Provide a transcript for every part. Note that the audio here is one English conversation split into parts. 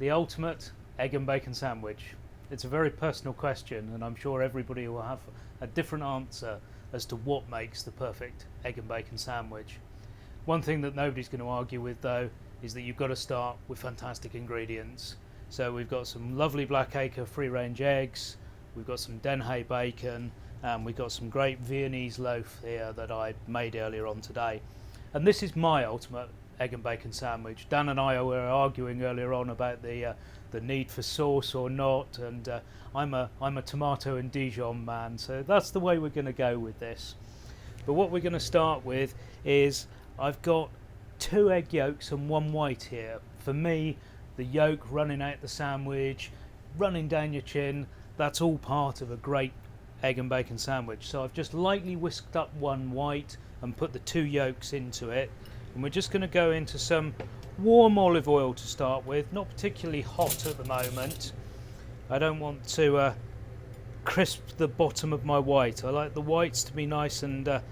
the ultimate egg and bacon sandwich? It's a very personal question, and I'm sure everybody will have a different answer as to what makes the perfect egg and bacon sandwich. One thing that nobody's going to argue with, though, is that you've got to start with fantastic ingredients. So we've got some lovely Blackacre free-range eggs, we've got some Denhay bacon, and we've got some great Viennese loaf here that I made earlier on today. And this is my ultimate egg and bacon sandwich. Dan and I were arguing earlier on about the need for sauce or not, and I'm a tomato and Dijon man, so that's the way we're going to go with this. But what we're going to start with is I've got 2 egg yolks and 1 white here. For me, the yolk running out the sandwich, running down your chin, that's all part of a great egg and bacon sandwich. So I've just lightly whisked up 1 white and put the 2 yolks into it, and we're just going to go into some warm olive oil to start with, not particularly hot at the moment. I don't want to crisp the bottom of my white. I like the whites to be nice and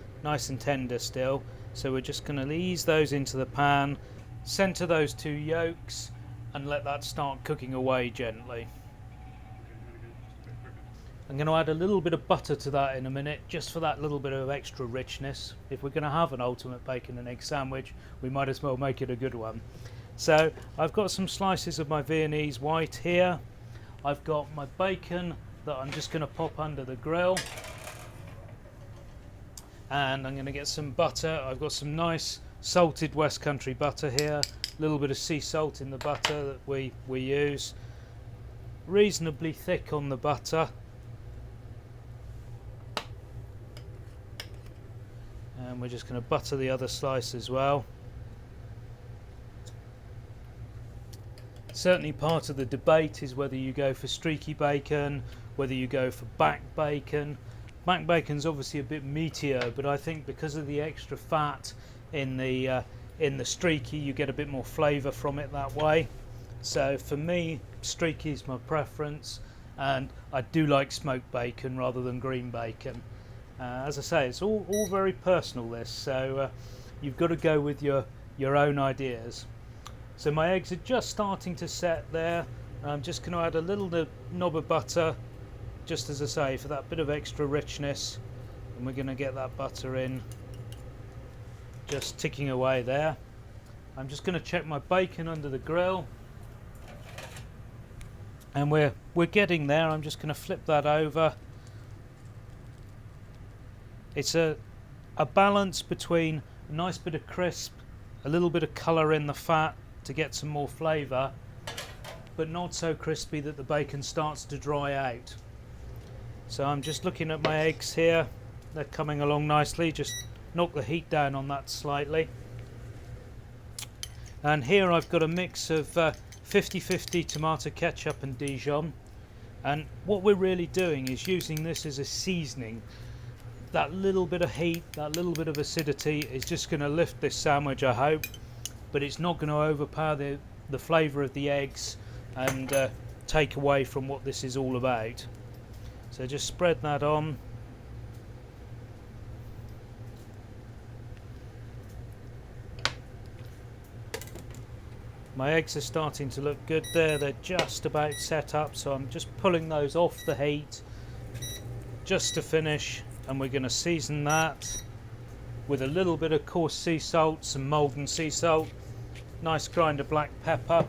tender still. So we're just going to ease those into the pan, centre those 2 yolks, and let that start cooking away gently. I'm going to add a little bit of butter to that in a minute, just for that little bit of extra richness. If we're going to have an ultimate bacon and egg sandwich, we might as well make it a good one. So I've got some slices of my Viennese white here. I've got my bacon that I'm just going to pop under the grill. And I'm going to get some butter. I've got some nice salted West Country butter here. A little bit of sea salt in the butter that we use. Reasonably thick on the butter. And we're just going to butter the other slice as well. Certainly part of the debate is whether you go for streaky bacon, whether you go for back bacon. Back bacon's obviously a bit meatier, but I think because of the extra fat in the streaky, you get a bit more flavour from it that way. So for me, streaky is my preference, and I do like smoked bacon rather than green bacon. As I say, it's all very personal this, so you've got to go with your own ideas. So my eggs are just starting to set there. I'm just going to add a little knob of butter, just as I say, for that bit of extra richness, and we're going to get that butter in, just ticking away there. I'm just going to check my bacon under the grill, and we're getting there. I'm just going to flip that over. It's a balance between a nice bit of crisp, a little bit of colour in the fat to get some more flavour, but not so crispy that the bacon starts to dry out. So I'm just looking at my eggs here. They're coming along nicely. Just knock the heat down on that slightly. And here I've got a mix of 50-50 tomato ketchup and Dijon. And what we're really doing is using this as a seasoning. That little bit of heat, that little bit of acidity is just going to lift this sandwich, I hope, but it's not going to overpower the flavour of the eggs and take away from what this is all about. So just spread that on. My eggs are starting to look good there. They're just about set up, so I'm just pulling those off the heat just to finish. And we're going to season that with a little bit of coarse sea salt, some Maldon sea salt, nice grind of black pepper,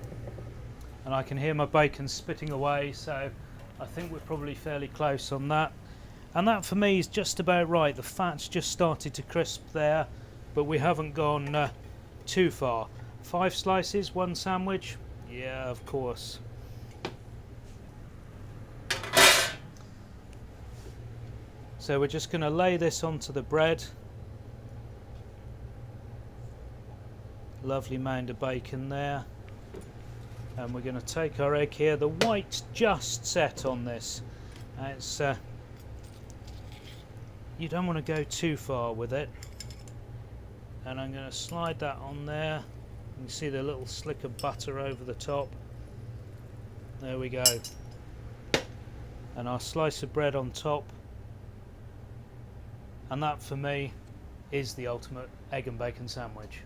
and I can hear my bacon spitting away, so I think we're probably fairly close on that. And that for me is just about right. The fat's just started to crisp there, but we haven't gone too far. 5 slices, 1 sandwich? Yeah, of course. So we're just going to lay this onto the bread. Lovely mound of bacon there. And we're going to take our egg here. The white's just set on this. It's you don't want to go too far with it. And I'm going to slide that on there. You can see the little slick of butter over the top. There we go. And our slice of bread on top. And that for me is the ultimate egg and bacon sandwich.